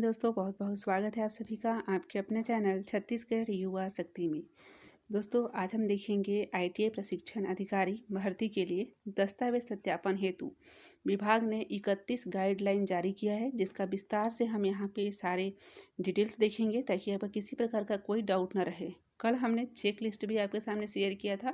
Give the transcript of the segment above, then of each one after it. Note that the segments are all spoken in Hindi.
नहीं दोस्तों, बहुत बहुत स्वागत है आप सभी का आपके अपने चैनल छत्तीसगढ़ युवा शक्ति में। दोस्तों, आज हम देखेंगे आईटीआई प्रशिक्षण अधिकारी भर्ती के लिए दस्तावेज सत्यापन हेतु विभाग ने 31 गाइडलाइन जारी किया है, जिसका विस्तार से हम यहाँ पे सारे डिटेल्स देखेंगे ताकि आपको किसी प्रकार का कोई डाउट ना रहे। कल हमने चेक लिस्ट भी आपके सामने शेयर किया था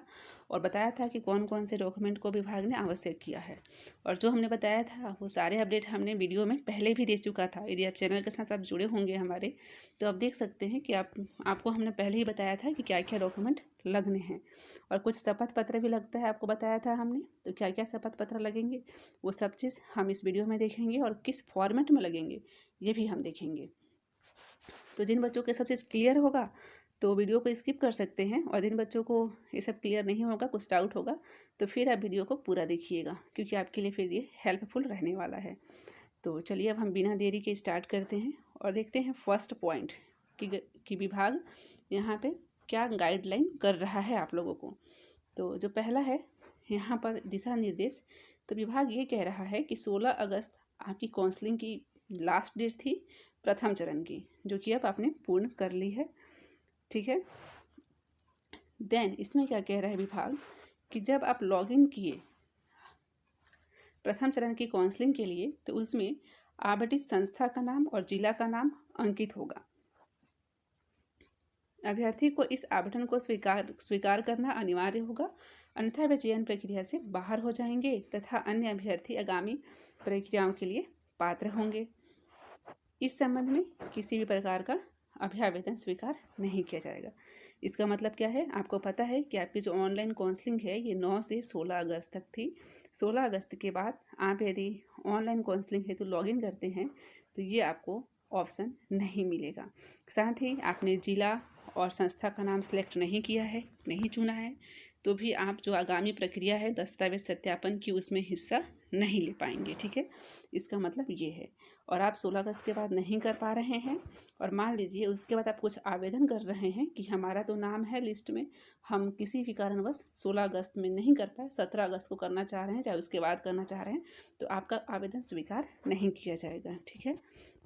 और बताया था कि कौन कौन से डॉक्यूमेंट को विभाग ने आवश्यक किया है, और जो हमने बताया था वो सारे अपडेट हमने वीडियो में पहले भी दे चुका था। यदि आप चैनल के साथ आप जुड़े होंगे हमारे, तो आप देख सकते हैं कि आपको हमने पहले ही बताया था कि क्या क्या डॉक्यूमेंट लगने हैं, और कुछ शपथ पत्र भी लगता है, आपको बताया था हमने। तो क्या क्या शपथ पत्र लगेंगे वो सब चीज़ हम इस वीडियो में देखेंगे, और किस फॉर्मेट में लगेंगे ये भी हम देखेंगे। तो जिन बच्चों के सब चीज़ क्लियर होगा तो वीडियो को स्किप कर सकते हैं, और जिन बच्चों को ये सब क्लियर नहीं होगा, कुछ डाउट होगा, तो फिर आप वीडियो को पूरा देखिएगा, क्योंकि आपके लिए फिर ये हेल्पफुल रहने वाला है। तो चलिए अब हम बिना देरी के स्टार्ट करते हैं और देखते हैं फर्स्ट पॉइंट कि विभाग यहाँ पे क्या गाइडलाइन कर रहा है आप लोगों को। तो जो पहला है यहाँ पर दिशा निर्देश, तो विभाग ये कह रहा है कि 16 अगस्त आपकी काउंसलिंग की लास्ट डेट थी प्रथम चरण की, जो कि अब आपने पूर्ण कर ली है। ठीक है। देन इसमें क्या कह रहा है विभाग कि जब आप लॉगिन किए प्रथम चरण की काउंसलिंग के लिए, तो उसमें आवंटित संस्था का नाम और जिला का नाम अंकित होगा। अभ्यर्थी को इस आवंटन को स्वीकार करना अनिवार्य होगा, अन्यथा वे चयन प्रक्रिया से बाहर हो जाएंगे तथा अन्य अभ्यर्थी आगामी प्रक्रियाओं के लिए पात्र होंगे। इस संबंध में किसी भी प्रकार का अभ्यावेदन स्वीकार नहीं किया जाएगा। इसका मतलब क्या है, आपको पता है कि आपकी जो ऑनलाइन काउंसलिंग है ये 9 से 16 अगस्त तक थी। 16 अगस्त के बाद आप यदि ऑनलाइन काउंसलिंग हेतु लॉगिन करते हैं तो ये आपको ऑप्शन नहीं मिलेगा। साथ ही आपने जिला और संस्था का नाम सेलेक्ट नहीं किया है, नहीं चुना है, तो भी आप जो आगामी प्रक्रिया है दस्तावेज सत्यापन की, उसमें हिस्सा नहीं ले पाएंगे। ठीक है, इसका मतलब ये है। और आप 16 अगस्त के बाद नहीं कर पा रहे हैं, और मान लीजिए उसके बाद आप कुछ आवेदन कर रहे हैं कि हमारा तो नाम है लिस्ट में, हम किसी भी कारणवश 16 अगस्त में नहीं कर पाए, 17 अगस्त को करना चाह रहे हैं, चाहे उसके बाद करना चाह रहे हैं, तो आपका आवेदन स्वीकार नहीं किया जाएगा। ठीक है,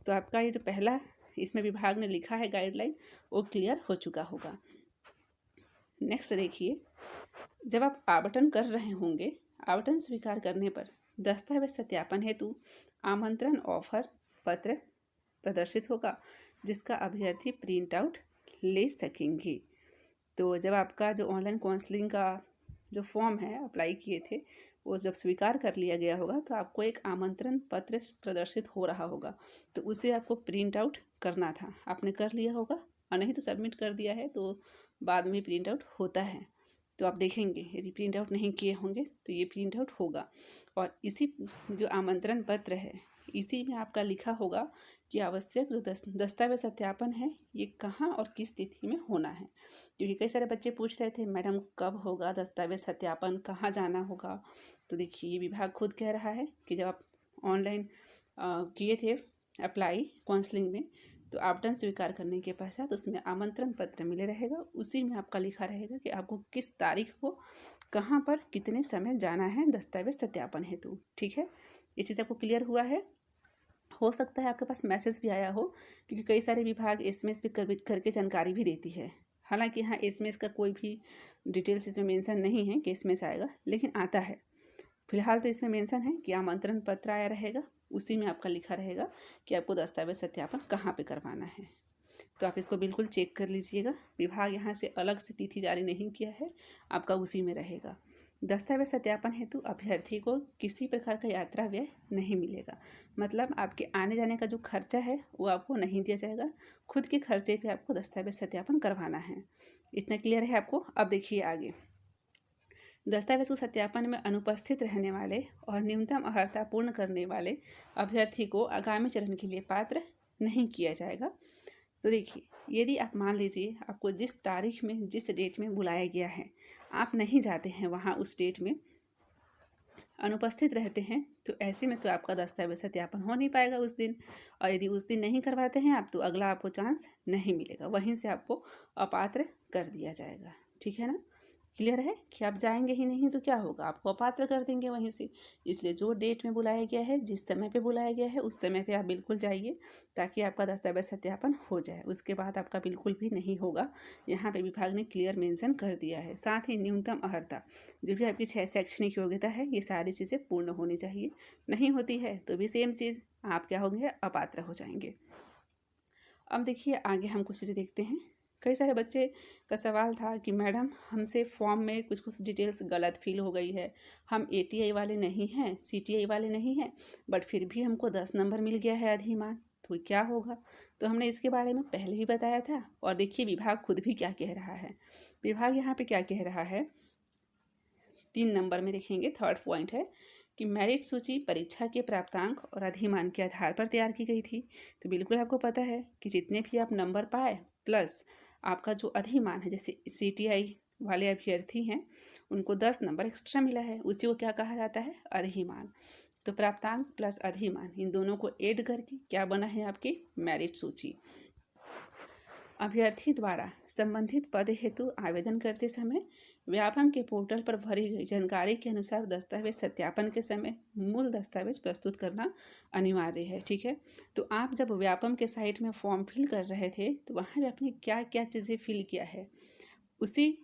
तो आपका ये जो पहला इसमें विभाग ने लिखा है गाइडलाइन, वो क्लियर हो चुका होगा। नेक्स्ट देखिए, जब आप आवंटन कर रहे होंगे, आवंटन स्वीकार करने पर दस्तावेज सत्यापन हेतु आमंत्रण ऑफर पत्र प्रदर्शित होगा, जिसका अभ्यर्थी प्रिंट आउट ले सकेंगे। तो जब आपका जो ऑनलाइन काउंसलिंग का जो फॉर्म है अप्लाई किए थे, वो जब स्वीकार कर लिया गया होगा, तो आपको एक आमंत्रण पत्र प्रदर्शित हो रहा होगा, तो उसे आपको प्रिंट आउट करना था। आपने कर लिया होगा, और नहीं तो सबमिट कर दिया है तो बाद में प्रिंट आउट होता है। तो आप देखेंगे यदि प्रिंट आउट नहीं किए होंगे तो ये प्रिंट आउट होगा, और इसी जो आमंत्रण पत्र है इसी में आपका लिखा होगा कि आवश्यक जो दस्तावेज सत्यापन है ये कहाँ और किस तिथि में होना है। क्योंकि कई सारे बच्चे पूछ रहे थे मैडम कब होगा दस्तावेज सत्यापन, कहाँ जाना होगा। तो देखिए ये विभाग खुद कह रहा है कि जब आप ऑनलाइन किए थे अप्लाई काउंसलिंग में, तो आवंटन स्वीकार करने के पश्चात उसमें आमंत्रण पत्र मिले रहेगा, उसी में आपका लिखा रहेगा कि आपको किस तारीख को कहाँ पर कितने समय जाना है दस्तावेज सत्यापन हेतु। ठीक है, ये चीज़ आपको क्लियर हुआ है। हो सकता है आपके पास मैसेज भी आया हो, क्योंकि कई सारे विभाग एसएमएस भी करके जानकारी भी देती है। हालांकि यहाँ एसएमएस का कोई भी डिटेल्स इसमें मेंशन नहीं है कि एसएमएस आएगा, लेकिन आता है। फिलहाल तो इसमें मेंशन है कि आमंत्रण पत्र आया रहेगा, उसी में आपका लिखा रहेगा कि आपको दस्तावेज सत्यापन कहाँ पे करवाना है। तो आप इसको बिल्कुल चेक कर लीजिएगा। विभाग यहाँ से अलग से तिथि जारी नहीं किया है, आपका उसी में रहेगा। दस्तावेज सत्यापन हेतु अभ्यर्थी को किसी प्रकार का यात्रा व्यय नहीं मिलेगा, मतलब आपके आने जाने का जो खर्चा है वो आपको नहीं दिया जाएगा, खुद के खर्चे पे आपको दस्तावेज सत्यापन करवाना है। इतना क्लियर है आपको। अब देखिए आगे, दस्तावेज को सत्यापन में अनुपस्थित रहने वाले और न्यूनतम अर्हता पूर्ण करने वाले अभ्यर्थी को आगामी चरण के लिए पात्र नहीं किया जाएगा। तो देखिए, यदि आप मान लीजिए आपको जिस तारीख में जिस डेट में बुलाया गया है, आप नहीं जाते हैं वहाँ, उस डेट में अनुपस्थित रहते हैं, तो ऐसे में तो आपका दस्तावेज सत्यापन हो नहीं पाएगा उस दिन। और यदि उस दिन नहीं करवाते हैं आप, तो अगला आपको चांस नहीं मिलेगा, वहीं से आपको अपात्र कर दिया जाएगा। ठीक है ना। क्लियर है कि आप जाएंगे ही नहीं तो क्या होगा, आपको अपात्र कर देंगे वहीं से। इसलिए जो डेट में बुलाया गया है, जिस समय पे बुलाया गया है, उस समय पे आप बिल्कुल जाइए ताकि आपका दस्तावेज सत्यापन हो जाए। उसके बाद आपका बिल्कुल भी नहीं होगा। यहाँ पे विभाग ने क्लियर मेंशन कर दिया है। साथ ही न्यूनतम अर्हता, जो भी आपकी 6 शैक्षणिक योग्यता है, ये सारी चीज़ें पूर्ण होनी चाहिए। नहीं होती है तो भी सेम चीज़, आप क्या होंगे, अपात्र हो जाएंगे। अब देखिए आगे हम कुछ चीज़ें देखते हैं। कई सारे बच्चे का सवाल था कि मैडम हमसे फॉर्म में कुछ कुछ डिटेल्स गलत फिल हो गई है, हम ATI वाले नहीं हैं, CTI वाले नहीं हैं, बट फिर भी हमको 10 नंबर मिल गया है अधिमान, तो क्या होगा। तो हमने इसके बारे में पहले भी बताया था। और देखिए विभाग खुद भी क्या कह रहा है। विभाग यहाँ पे क्या कह रहा है, 3 नंबर में देखेंगे, थर्ड पॉइंट है कि मेरिट सूची परीक्षा के प्राप्तांक और अधिमान के आधार पर तैयार की गई थी। तो बिल्कुल आपको पता है कि जितने भी आप नंबर पाए प्लस आपका जो अधिमान है, जैसे CTI वाले अभ्यर्थी हैं उनको 10 नंबर एक्स्ट्रा मिला है, उसी को क्या कहा जाता है, अधिमान। तो प्राप्तांक प्लस अधिमान, इन दोनों को ऐड करके क्या बना है, आपकी मेरिट सूची। अभ्यर्थी द्वारा संबंधित पद हेतु आवेदन करते समय व्यापम के पोर्टल पर भरी गई जानकारी के अनुसार दस्तावेज सत्यापन के समय मूल दस्तावेज प्रस्तुत करना अनिवार्य है। ठीक है, तो आप जब व्यापम के साइट में फॉर्म फिल कर रहे थे तो वहाँ पे आपने क्या क्या चीज़ें फिल किया है, उसी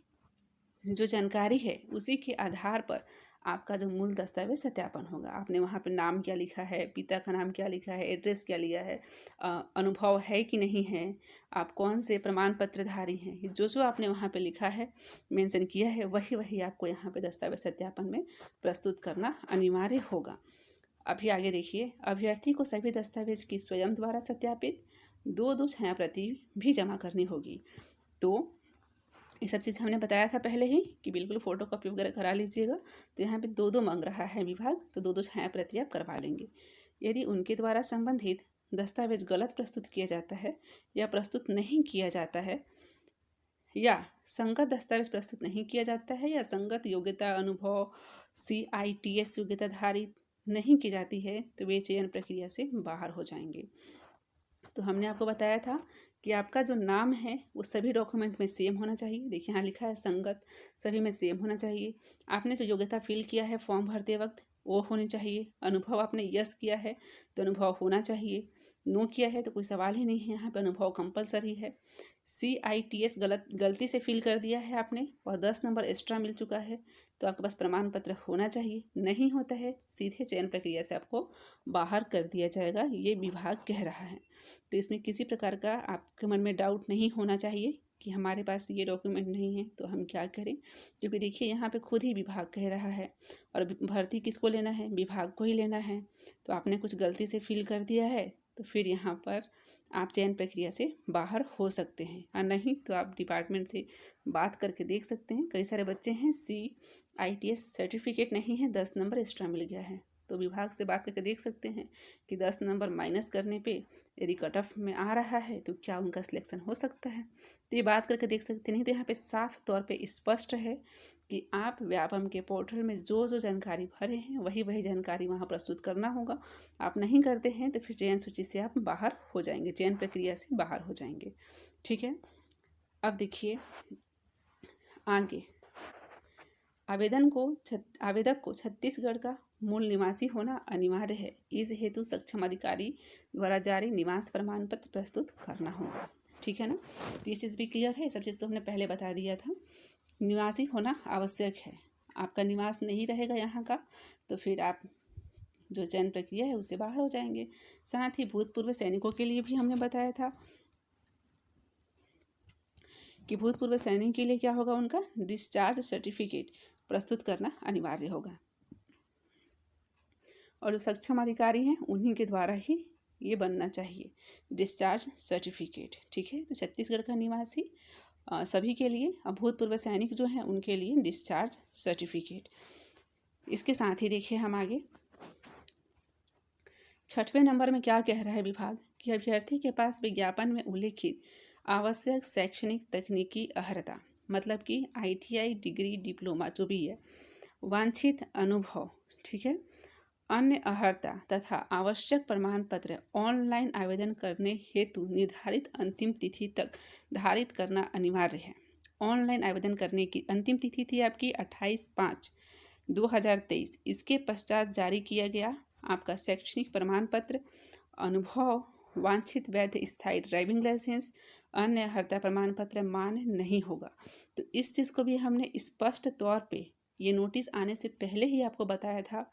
जो जानकारी है उसी के आधार पर आपका जो मूल दस्तावेज सत्यापन होगा। आपने वहाँ पे नाम क्या लिखा है, पिता का नाम क्या लिखा है, एड्रेस क्या लिया है, अनुभव है कि नहीं है, आप कौन से प्रमाण पत्रधारी हैं, जो जो आपने वहाँ पे लिखा है, मेंशन किया है, वही वही आपको यहाँ पे दस्तावेज सत्यापन में प्रस्तुत करना अनिवार्य होगा। अभी आगे देखिए, अभ्यर्थी को सभी दस्तावेज की स्वयं द्वारा सत्यापित 2 छाया प्रति भी जमा करनी होगी। तो ये सब चीज़ हमने बताया था पहले ही कि बिल्कुल फ़ोटो कॉपी वगैरह करा लीजिएगा। तो यहाँ पे 2 मांग रहा है विभाग, तो 2 छाया प्रति आप करवा लेंगे। यदि उनके द्वारा संबंधित दस्तावेज गलत प्रस्तुत किया जाता है या प्रस्तुत नहीं किया जाता है या संगत दस्तावेज प्रस्तुत नहीं किया जाता है या संगत योग्यता अनुभव CITS योग्यता धारित नहीं की जाती है तो वे चयन प्रक्रिया से बाहर हो जाएंगे। तो हमने आपको बताया था कि आपका जो नाम है वो सभी डॉक्यूमेंट में सेम होना चाहिए। देखिए यहाँ लिखा है संगत, सभी में सेम होना चाहिए। आपने जो योग्यता फिल किया है फॉर्म भरते वक्त वो होनी चाहिए। अनुभव आपने यस किया है तो अनुभव होना चाहिए, नो किया है तो कोई सवाल ही नहीं है, यहाँ पे अनुभव कंपलसरी है। CITS गलती से फिल कर दिया है आपने और 10 नंबर एक्स्ट्रा मिल चुका है तो आपके पास प्रमाण पत्र होना चाहिए। नहीं होता है सीधे चयन प्रक्रिया से आपको बाहर कर दिया जाएगा, ये विभाग कह रहा है। तो इसमें किसी प्रकार का आपके मन में डाउट नहीं होना चाहिए कि हमारे पास ये डॉक्यूमेंट नहीं है तो हम क्या करें, क्योंकि देखिए यहाँ पे खुद ही विभाग कह रहा है और भर्ती किसको लेना है, विभाग को ही लेना है। तो आपने कुछ गलती से फिल कर दिया है तो फिर यहाँ पर आप चयन प्रक्रिया से बाहर हो सकते हैं, और नहीं तो आप डिपार्टमेंट से बात करके देख सकते हैं। कई सारे बच्चे हैं CITS सर्टिफिकेट नहीं है, 10 नंबर एक्स्ट्रा मिल गया है, तो विभाग से बात करके देख सकते हैं कि 10 नंबर माइनस करने पे यदि कट ऑफ में आ रहा है तो क्या उनका सिलेक्शन हो सकता है। तो ये बात करके देख सकते नहीं तो यहाँ पे साफ तौर पे स्पष्ट है कि आप व्यापम के पोर्टल में जो जो जानकारी भरे हैं वही वही जानकारी वहाँ प्रस्तुत करना होगा। आप नहीं करते हैं तो फिर चयन सूची से आप बाहर हो जाएंगे, चयन प्रक्रिया से बाहर हो जाएंगे। ठीक है, अब देखिए आगे, आवेदक को छत्तीसगढ़ का मूल निवासी होना अनिवार्य है। इस हेतु सक्षम अधिकारी द्वारा जारी निवास प्रमाण पत्र प्रस्तुत करना होगा। ठीक है ना, तो ये चीज़ भी क्लियर है। सब चीज़ तो हमने पहले बता दिया था, निवासी होना आवश्यक है। आपका निवास नहीं रहेगा यहाँ का तो फिर आप जो चयन प्रक्रिया है उससे बाहर हो जाएंगे। साथ ही भूतपूर्व सैनिकों के लिए भी हमने बताया था कि भूतपूर्व सैनिक के लिए क्या होगा, उनका डिस्चार्ज सर्टिफिकेट प्रस्तुत करना अनिवार्य होगा और जो सक्षम अधिकारी हैं उन्हीं के द्वारा ही ये बनना चाहिए डिस्चार्ज सर्टिफिकेट। ठीक है, तो छत्तीसगढ़ का निवासी सभी के लिए, भूतपूर्व सैनिक जो हैं उनके लिए डिस्चार्ज सर्टिफिकेट। इसके साथ ही देखिए हम आगे 6वें नंबर में क्या कह रहा है विभाग कि अभ्यर्थी के पास विज्ञापन में उल्लेखित आवश्यक शैक्षणिक तकनीकी अर्हता, मतलब कि ITI डिग्री डिप्लोमा जो भी है, वांछित अनुभव, ठीक है, अन्य अर्हता तथा आवश्यक प्रमाण पत्र ऑनलाइन आवेदन करने हेतु निर्धारित अंतिम तिथि तक धारित करना अनिवार्य है। ऑनलाइन आवेदन करने की अंतिम तिथि थी आपकी 28/5/2023। इसके पश्चात जारी किया गया आपका शैक्षणिक प्रमाण पत्र, अनुभव, वांछित वैध स्थायी ड्राइविंग लाइसेंस, अन्य अर्हता प्रमाण पत्र मान्य नहीं होगा। तो इस चीज़ को भी हमने स्पष्ट तौर पे ये नोटिस आने से पहले ही आपको बताया था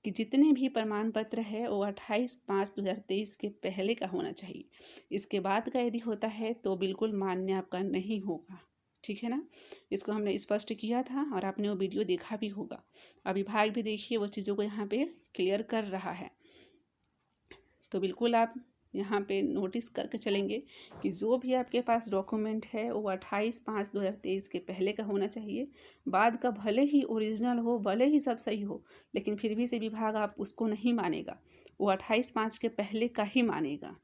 कि जितने भी प्रमाण पत्र है वो 28/5/2023 के पहले का होना चाहिए। इसके बाद का यदि होता है तो बिल्कुल मान्य आपका नहीं होगा। ठीक है ना, इसको हमने स्पष्ट किया था और आपने वो वीडियो देखा भी होगा। अब विभाग भी देखिए वो चीज़ों को यहाँ पे क्लियर कर रहा है। तो बिल्कुल आप यहाँ पे नोटिस करके चलेंगे कि जो भी आपके पास डॉक्यूमेंट है वो 28/5/2023 के पहले का होना चाहिए। बाद का भले ही ओरिजिनल हो, भले ही सब सही हो, लेकिन फिर भी से विभाग आप उसको नहीं मानेगा, वो 28/5 के पहले का ही मानेगा।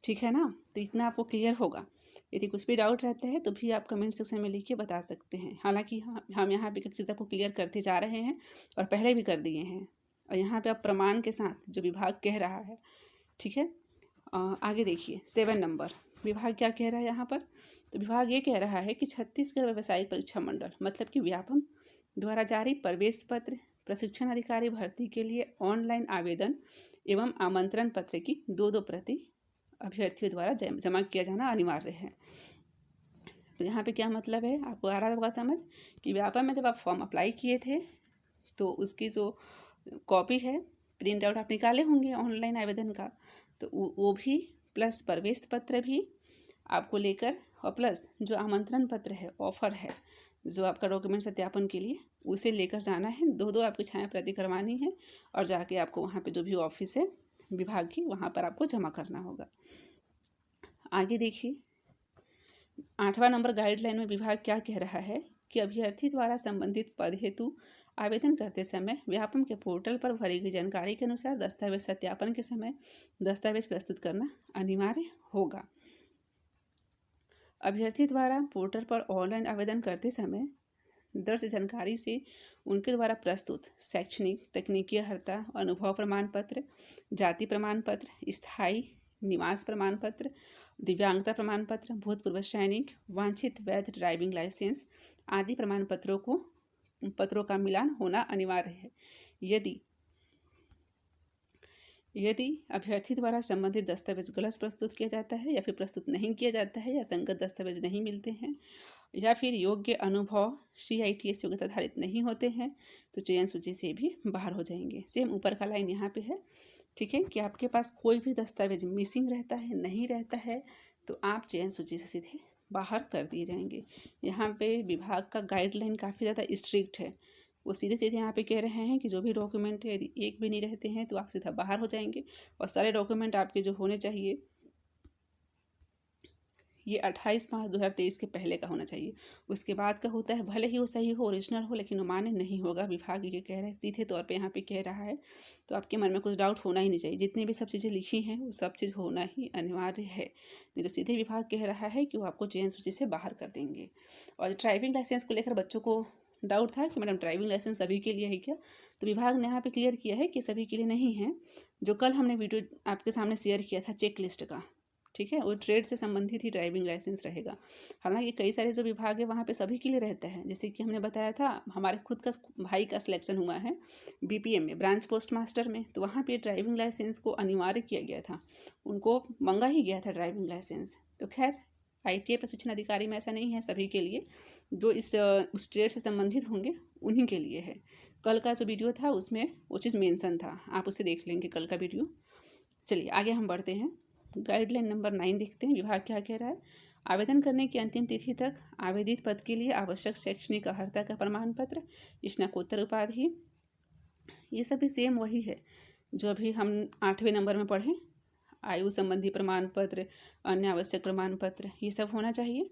ठीक है ना, तो इतना आपको क्लियर होगा। यदि कुछ भी डाउट रहता है तो भी आप कमेंट सेक्शन में लिख के बता सकते हैं। हालांकि हम यहाँ पे एक चीज़ आपको क्लियर करते जा रहे हैं और पहले भी कर दिए हैं, और यहाँ पे आप प्रमाण के साथ जो विभाग कह रहा है। ठीक है, आगे देखिए 7 नंबर विभाग क्या कह रहा है यहाँ पर। तो विभाग ये कह रहा है कि छत्तीसगढ़ व्यावसायिक परीक्षा मंडल मतलब कि व्यापम द्वारा जारी प्रवेश पत्र प्रशिक्षण अधिकारी भर्ती के लिए ऑनलाइन आवेदन एवं आमंत्रण पत्र की 2 प्रति अभ्यर्थियों द्वारा जमा किया जाना अनिवार्य है। तो यहाँ पे क्या मतलब है, आपको आ रहा होगा समझ कि व्यापम में जब आप फॉर्म अप्लाई किए थे तो उसकी जो कॉपी है प्रिंट आउट आप निकाले होंगे ऑनलाइन आवेदन का, तो वो भी प्लस प्रवेश पत्र भी आपको लेकर, और प्लस जो आमंत्रण पत्र है, ऑफर है, जो आपका डॉक्यूमेंट सत्यापन के लिए उसे लेकर जाना है। 2 आपकी छाया प्रति करवानी है और जाके आपको वहाँ पे जो भी ऑफिस है विभाग की वहाँ पर आपको जमा करना होगा। आगे देखिए 8वां नंबर गाइडलाइन में विभाग क्या कह रहा है कि अभ्यर्थी द्वारा संबंधित पद हेतु आवेदन करते समय व्यापम के पोर्टल पर भरी गई जानकारी के अनुसार दस्तावेज सत्यापन के समय दस्तावेज प्रस्तुत करना अनिवार्य होगा। अभ्यर्थी द्वारा पोर्टल पर ऑनलाइन आवेदन करते समय दर्ज जानकारी से उनके द्वारा प्रस्तुत शैक्षणिक, तकनीकी अर्हता, अनुभव प्रमाण पत्र, जाति प्रमाण पत्र, स्थायी निवास प्रमाण पत्र, दिव्यांगता प्रमाण पत्र, भूतपूर्व सैनिक, वांछित वैध ड्राइविंग लाइसेंस आदि प्रमाण पत्रों का मिलान होना अनिवार्य है। यदि अभ्यर्थी द्वारा संबंधित दस्तावेज गलत प्रस्तुत किया जाता है या फिर प्रस्तुत नहीं किया जाता है या संगत दस्तावेज नहीं मिलते हैं या फिर योग्य अनुभव CITS योग्यता आधारित नहीं होते हैं तो चयन सूची से भी बाहर हो जाएंगे। सेम ऊपर का लाइन यहाँ पे है। ठीक है, कि आपके पास कोई भी दस्तावेज मिसिंग रहता है, नहीं रहता है, तो आप चयन सूची से सीधे बाहर कर दिए जाएंगे। यहाँ पे विभाग का गाइडलाइन काफ़ी ज़्यादा स्ट्रिक्ट है। वो सीधे सीधे यहाँ पे कह रहे हैं कि जो भी डॉक्यूमेंट है यदि एक भी नहीं रहते हैं तो आप सीधा बाहर हो जाएंगे, और सारे डॉक्यूमेंट आपके जो होने चाहिए ये 28/5/2023 के पहले का होना चाहिए। उसके बाद का होता है भले ही वो सही हो, ओरिजिनल हो, लेकिन वो मान्य नहीं होगा। विभाग ये कह रहा है, सीधे तौर पे यहाँ पे कह रहा है। तो आपके मन में कुछ डाउट होना ही नहीं चाहिए। जितनी भी सब चीज़ें लिखी हैं वो सब चीज़ होना ही अनिवार्य है, नहीं तो सीधे विभाग कह रहा है कि वो आपको चयन सूची से बाहर कर देंगे। और ड्राइविंग लाइसेंस को लेकर बच्चों को डाउट था कि मैडम ड्राइविंग लाइसेंस सभी के लिए है क्या, तो विभाग ने यहाँ पे क्लियर किया है कि सभी के लिए नहीं है। जो कल हमने वीडियो आपके सामने शेयर किया था चेक लिस्ट का, ठीक है, वो ट्रेड से संबंधित ही ड्राइविंग लाइसेंस रहेगा। हालांकि कई सारे जो विभाग है वहाँ पे सभी के लिए रहता है। जैसे कि हमने बताया था हमारे खुद का भाई का सिलेक्शन हुआ है BPM में, ब्रांच पोस्ट मास्टर में, तो वहाँ पे ड्राइविंग लाइसेंस को अनिवार्य किया गया था, उनको मंगा ही गया था ड्राइविंग लाइसेंस। तो खैर ITA प्रशिक्षण अधिकारी में ऐसा नहीं है, सभी के लिए जो उस ट्रेड से संबंधित होंगे उन्हीं के लिए है। कल का जो वीडियो था उसमें वो चीज़ मेंशन था, आप उसे देख लेंगे कल का वीडियो। चलिए आगे हम बढ़ते हैं, गाइडलाइन नंबर 9 देखते हैं। विभाग क्या कह रहा है, आवेदन करने की अंतिम तिथि तक आवेदित पद के लिए आवश्यक शैक्षणिक अर्हता का प्रमाण पत्र, स्नातकोत्तर उपाधि, ये सभी सेम वही है जो अभी हम 8वें नंबर में पढ़ें। आयु संबंधी प्रमाण पत्र, अन्य आवश्यक प्रमाण पत्र, ये सब होना चाहिए।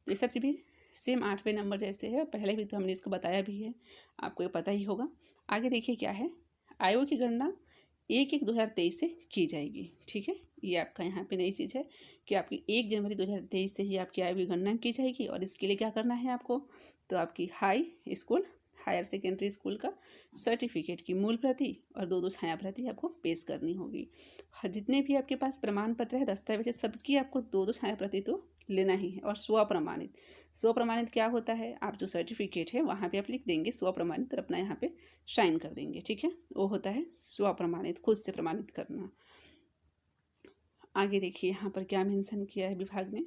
तो ये सब चीज़ भी सेम 8वें नंबर जैसे है, पहले भी तो हमने इसको बताया भी है, आपको ये पता ही होगा। आगे देखिए क्या है, आयु की गणना 1/1/2023 से की जाएगी। ठीक है, ये आपका यहाँ पे नई चीज़ है कि आपकी 1 जनवरी 2023 से ही आपकी आयु की गणना की जाएगी। और इसके लिए क्या करना है आपको, तो आपकी हाई हायर सेकेंडरी स्कूल का सर्टिफिकेट की मूल प्रति और 2 छाया प्रति आपको पेश करनी होगी। जितने भी आपके पास प्रमाण पत्र है, दस्तावेज, सबकी आपको 2 छाया प्रति तो लेना ही है। और स्वप्रमाणित, स्वप्रमाणित क्या होता है, आप जो सर्टिफिकेट है वहाँ पे आप लिख देंगे स्वप्रमाणित और अपना यहाँ पे साइन कर देंगे, ठीक है। वो होता है स्वप्रमाणित, खुद से प्रमाणित करना। आगे देखिए यहाँ पर क्या मेंशन किया है विभाग ने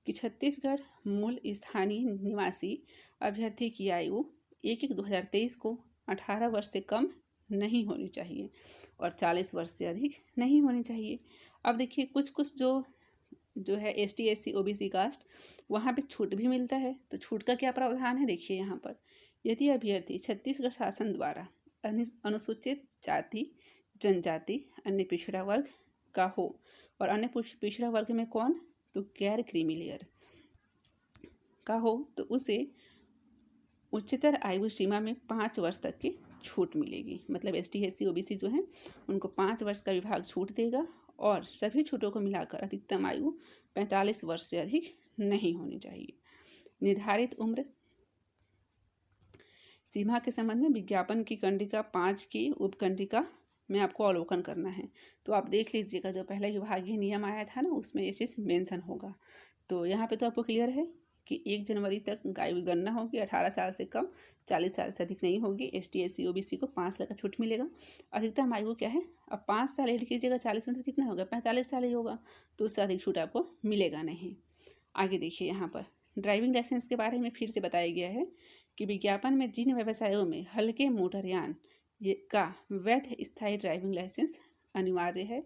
कि छत्तीसगढ़ मूल स्थानीय निवासी अभ्यर्थी की आयु 1/1/2023 को 18 वर्ष से कम नहीं होनी चाहिए और 40 वर्ष से अधिक नहीं होनी चाहिए। अब देखिए कुछ जो है ST SC OBC कास्ट, वहाँ पे छूट भी मिलता है। तो छूट का क्या प्रावधान है, देखिए यहाँ पर, यदि अभ्यर्थी छत्तीसगढ़ शासन द्वारा अनुसूचित जाति, जनजाति, अन्य पिछड़ा वर्ग का हो, और अन्य पिछड़ा वर्ग में कौन, तो गैर क्रीमी लेयर का हो, तो उसे उच्चतर आयु सीमा में 5 वर्ष तक की छूट मिलेगी। मतलब ST SC OBC जो हैं उनको 5 वर्ष का विभाग छूट देगा और सभी छूटों को मिलाकर अधिकतम आयु 45 वर्ष से अधिक नहीं होनी चाहिए। निर्धारित उम्र सीमा के संबंध में विज्ञापन की कंडिका 5 की उपकंडिका में आपको अवलोकन करना है। तो आप देख लीजिएगा, जो पहला विभागीय नियम आया था ना, उसमें ये चीज़ मेंशन होगा। तो यहाँ पे तो आपको क्लियर है कि 1 जनवरी तक आयु गणना होगी, 18 साल से कम, 40 साल से अधिक नहीं होगी। ST SC OBC को 5 लाख का छूट मिलेगा। अधिकतम आयु क्या है, अब 5 साल ऐड कीजिएगा, 40 में तो कितना होगा, 45 साल ही होगा, तो उससे अधिक छूट आपको मिलेगा नहीं। आगे देखिए यहाँ पर ड्राइविंग लाइसेंस के बारे में फिर से बताया गया है कि विज्ञापन में जिन व्यवसायों में हल्के मोटरयान का वैध स्थायी ड्राइविंग लाइसेंस अनिवार्य है,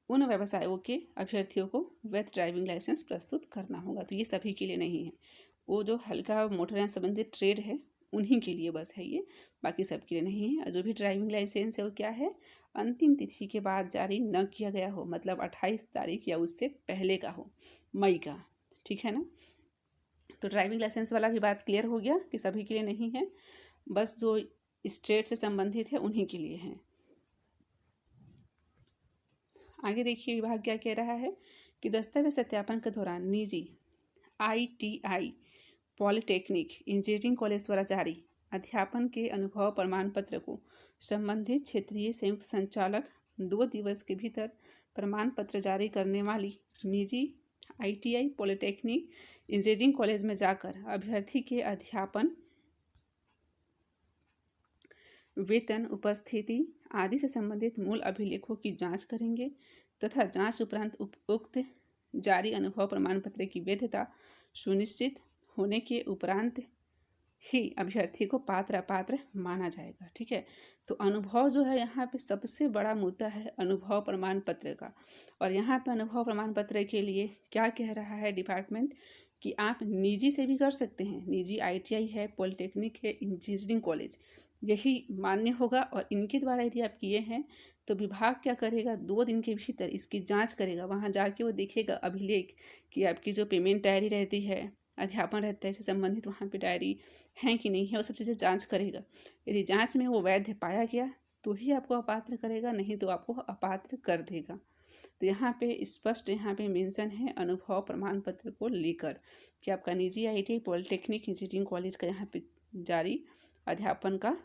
उन व्यवसायों के अभ्यर्थियों को वैध ड्राइविंग लाइसेंस प्रस्तुत करना होगा। तो ये सभी के लिए नहीं है, वो जो हल्का मोटरयान संबंधित ट्रेड है उन्हीं के लिए बस है ये, बाकी सबके लिए नहीं है। और जो भी ड्राइविंग लाइसेंस है वो क्या है, अंतिम तिथि के बाद जारी न किया गया हो, मतलब 28 तारीख या उससे पहले का हो, मई का, ठीक है ना। तो ड्राइविंग लाइसेंस वाला भी बात क्लियर हो गया कि सभी के लिए नहीं है, बस जो स्टेट से संबंधित है उन्हीं के लिए है। आगे देखिए विभाग क्या कह रहा है कि दस्तावेज सत्यापन के दौरान निजी ITI पॉलिटेक्निक इंजीनियरिंग कॉलेज द्वारा जारी अध्यापन के अनुभव प्रमाण पत्र को संबंधित क्षेत्रीय संयुक्त संचालक 2 दिवस के भीतर प्रमाण पत्र जारी करने वाली निजी ITI पॉलिटेक्निक इंजीनियरिंग कॉलेज में जाकर अभ्यर्थी के अध्यापन, वेतन, उपस्थिति आदि से संबंधित मूल अभिलेखों की जांच करेंगे तथा जांच उपरांत उक्त जारी अनुभव प्रमाण पत्र की वैधता सुनिश्चित होने के उपरांत ही अभ्यर्थी को अपात्र माना जाएगा, ठीक है। तो अनुभव जो है यहाँ पे सबसे बड़ा मुद्दा है अनुभव प्रमाण पत्र का। और यहाँ पे अनुभव प्रमाण पत्र के लिए क्या कह रहा है डिपार्टमेंट कि आप निजी से भी कर सकते हैं, निजी ITI है, पॉलिटेक्निक है, इंजीनियरिंग कॉलेज, यही मान्य होगा। और इनके द्वारा यदि आप किए हैं तो विभाग क्या करेगा, 2 दिन के भीतर इसकी जांच करेगा। वहाँ जाके वो देखेगा अभिलेख कि आपकी जो पेमेंट डायरी रहती है, अध्यापन रहता है, इससे संबंधित वहाँ पे डायरी है कि नहीं है, वो सब चीज़ें जांच करेगा। यदि जांच में वो वैध पाया गया तो ही आपको अपात्र करेगा, नहीं तो आपको अपात्र कर देगा। तो यहाँ पे स्पष्ट यहाँ पे मेंशन है अनुभव प्रमाण पत्र को लेकर कि आपका निजी ITI पॉलिटेक्निक इंजीनियरिंग कॉलेज का यहाँ पे जारी अध्यापन का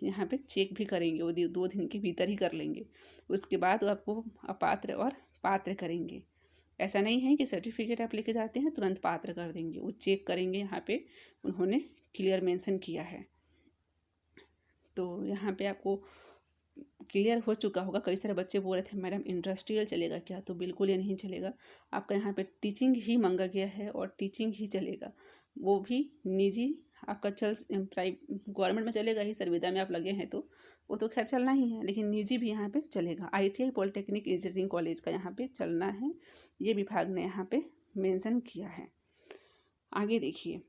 यहाँ पे चेक भी करेंगे, वो 2 दिन के भीतर ही कर लेंगे। उसके बाद वो आपको अपात्र और पात्र करेंगे। ऐसा नहीं है कि सर्टिफिकेट आप लेके जाते हैं तुरंत पात्र कर देंगे, वो चेक करेंगे, यहाँ पे उन्होंने क्लियर मेंशन किया है। तो यहाँ पे आपको क्लियर हो चुका होगा। कई सारे बच्चे बोल रहे थे मैडम इंडस्ट्रियल चलेगा क्या, तो बिल्कुल ये नहीं चलेगा। आपका यहाँ पे टीचिंग ही मांगा गया है और टीचिंग ही चलेगा, वो भी निजी आपका गवर्नमेंट में चलेगा ही, संविदा में आप लगे हैं तो वो तो खैर चलना ही है, लेकिन निजी भी यहाँ पे चलेगा। ITI पॉलिटेक्निक इंजीनियरिंग कॉलेज का यहाँ पे चलना है, ये विभाग ने यहाँ पे मेंशन किया है। आगे देखिए,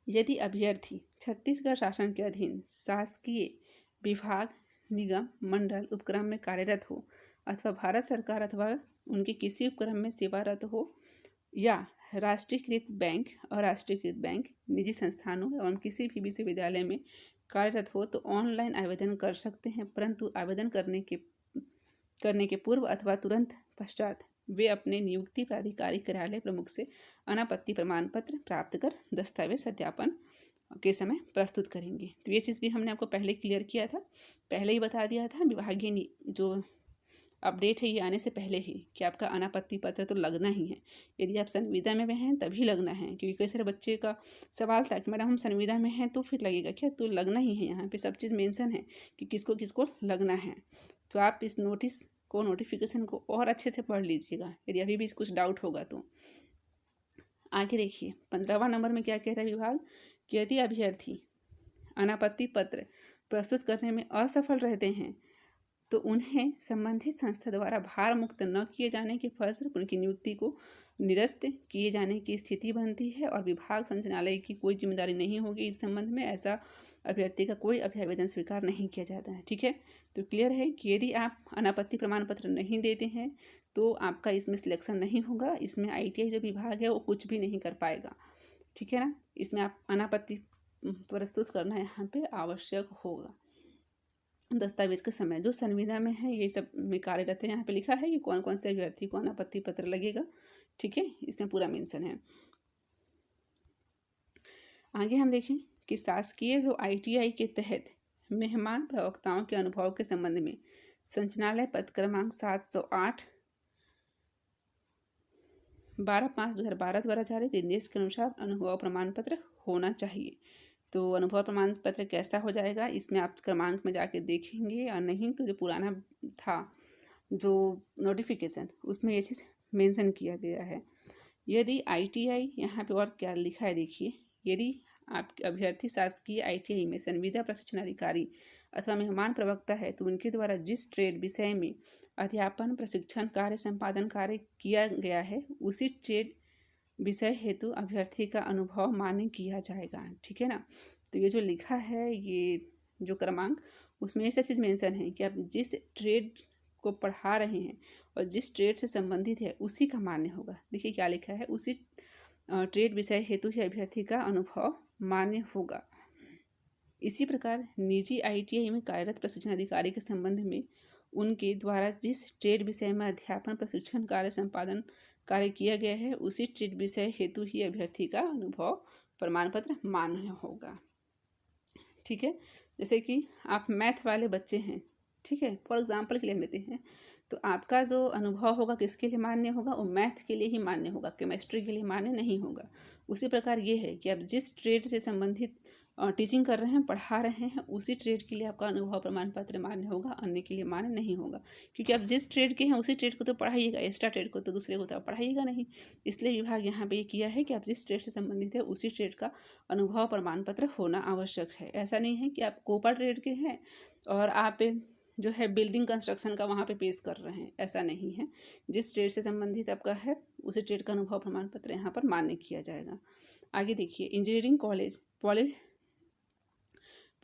यदि अभ्यर्थी छत्तीसगढ़ शासन के अधीन शासकीय विभाग, निगम, मंडल, उपक्रम में कार्यरत हो अथवा भारत सरकार अथवा उनके किसी उपक्रम में सेवारत हो या राष्ट्रीयकृत बैंक और राष्ट्रीयकृत बैंक, निजी संस्थानों एवं किसी भी विश्वविद्यालय में कार्यरत हो तो ऑनलाइन आवेदन कर सकते हैं, परंतु आवेदन करने के पूर्व अथवा तुरंत पश्चात वे अपने नियुक्ति प्राधिकारी कार्यालय प्रमुख से अनापत्ति प्रमाण पत्र प्राप्त कर दस्तावेज सत्यापन के समय प्रस्तुत करेंगे। तो ये चीज़ भी हमने आपको पहले क्लियर किया था, पहले ही बता दिया था, विभागीय जो अपडेट है ये आने से पहले ही कि आपका अनापत्ति पत्र तो लगना ही है। यदि आप संविदा में हैं तभी लगना है, क्योंकि कई सारे बच्चे का सवाल था कि मैडम हम संविदा में हैं तो फिर लगेगा क्या? तो लगना ही है, यहाँ पे सब चीज़ मेंशन है कि किसको किसको लगना है। तो आप इस नोटिफिकेशन को और अच्छे से पढ़ लीजिएगा यदि अभी भी कुछ डाउट होगा तो। आगे देखिए 15वां नंबर में क्या कह रहा है विभाग कि यदि अभ्यर्थी अनापत्ति पत्र प्रस्तुत करने में असफल रहते हैं तो उन्हें संबंधित संस्था द्वारा भार मुक्त न किए जाने के फलस्वरूप उनकी नियुक्ति को निरस्त किए जाने की स्थिति बनती है और विभाग संचालनालय की कोई जिम्मेदारी नहीं होगी इस संबंध में। ऐसा अभ्यर्थी का कोई अभ्यावेदन स्वीकार नहीं किया जाता है। ठीक है, तो क्लियर है कि यदि आप अनापत्ति प्रमाण पत्र नहीं देते हैं तो आपका इसमें सिलेक्शन नहीं होगा। इसमें ITI जो विभाग है वो कुछ भी नहीं कर पाएगा। ठीक है ना, इसमें आप अनापत्ति प्रस्तुत करना यहाँ पे आवश्यक होगा। दस्तावेज के समय जो संविदा में है ये सब में कार्यरत है, यहाँ पे लिखा है कि कौन कौन से अभ्यर्थी को अनापत्ति पत्र लगेगा। ठीक है, इसमें पूरा मेंशन है। आगे हम देखें कि शासकीय जो ITI के तहत मेहमान प्रवक्ताओं के अनुभव के संबंध में संचालनालय पद क्रमांक 708 12/5/2012 द्वारा जारी निर्देश के अनुसार अनुभव प्रमाण पत्र होना चाहिए। तो अनुभव प्रमाण पत्र कैसा हो जाएगा इसमें आप क्रमांक में जाके देखेंगे, और नहीं तो जो पुराना था जो नोटिफिकेशन उसमें ये चीज़ मेंशन किया गया है। यदि ITI यहाँ पे और क्या लिखा है देखिए, यदि आप अभ्यर्थी शासकीय ITI में संविदा प्रशिक्षण अधिकारी अथवा मेहमान प्रवक्ता है तो उनके द्वारा जिस ट्रेड विषय में अध्यापन प्रशिक्षण कार्य संपादन कार्य किया गया है उसी ट्रेड विषय हेतु अभ्यर्थी का अनुभव मान्य किया जाएगा। ठीक है ना, तो ये जो लिखा है ये जो क्रमांक उसमें ये सब चीज़ मेंशन है कि आप जिस ट्रेड को पढ़ा रहे हैं और जिस ट्रेड से संबंधित है उसी का मान्य होगा। देखिए क्या लिखा है, उसी ट्रेड विषय हेतु ही अभ्यर्थी का अनुभव मान्य होगा। इसी प्रकार निजी ITI में कार्यरत प्रशिक्षण अधिकारी के संबंध में उनके द्वारा जिस ट्रेड विषय में अध्यापन प्रशिक्षण कार्य संपादन कार्य किया गया है उसी ट्रेड विषय हेतु ही अभ्यर्थी का अनुभव प्रमाण पत्र मान्य होगा। ठीक है, जैसे कि आप मैथ वाले बच्चे हैं, ठीक है, फॉर एग्जांपल के लिए लेते हैं, तो आपका जो अनुभव होगा किसके लिए मान्य होगा, वो मैथ के लिए ही मान्य होगा, केमिस्ट्री के लिए मान्य नहीं होगा। उसी प्रकार ये है कि आप जिस ट्रेड से संबंधित टीचिंग कर रहे हैं, पढ़ा रहे हैं, उसी ट्रेड के लिए आपका अनुभव प्रमाण पत्र मान्य होगा, अन्य के लिए मान्य नहीं होगा। क्योंकि आप जिस ट्रेड के हैं उसी ट्रेड को तो पढ़ाइएगा, एक्स्ट्रा ट्रेड को तो दूसरे को तो आप पढ़ाइएगा नहीं। इसलिए विभाग यहाँ पे ये किया है कि आप जिस ट्रेड से संबंधित है उसी ट्रेड का अनुभव प्रमाण पत्र होना आवश्यक है। ऐसा नहीं है कि आप कोपा ट्रेड के हैं और आप जो है बिल्डिंग कंस्ट्रक्शन का वहाँ पे पेश कर रहे हैं, ऐसा नहीं है। जिस ट्रेड से संबंधित आपका है उसी ट्रेड का अनुभव प्रमाण पत्र यहाँ पर मान्य किया जाएगा। आगे देखिए, इंजीनियरिंग कॉलेज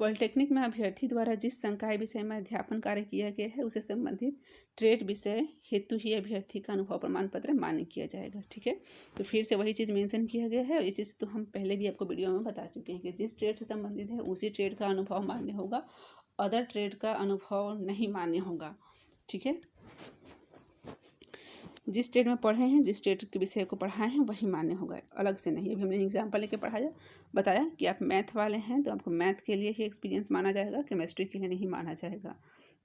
पॉलिटेक्निक में अभ्यर्थी द्वारा जिस संकाय विषय में अध्यापन कार्य किया गया है उसे संबंधित ट्रेड विषय हेतु ही अभ्यर्थी का अनुभव प्रमाण पत्र मान्य किया जाएगा। ठीक है, तो फिर से वही चीज़ मेंशन किया गया है, और ये चीज़ तो हम पहले भी आपको वीडियो में बता चुके हैं कि जिस ट्रेड से संबंधित है उसी ट्रेड का अनुभव मान्य होगा, अदर ट्रेड का अनुभव नहीं मान्य होगा। ठीक है, जिस ट्रेड में पढ़े हैं, जिस ट्रेड के विषय को पढ़ाए हैं वही मान्य होगा, अलग से नहीं। अभी हमने एग्जाम्पल लेके बताया कि आप मैथ वाले हैं तो आपको मैथ के लिए ही एक्सपीरियंस माना जाएगा, केमिस्ट्री के लिए नहीं माना जाएगा।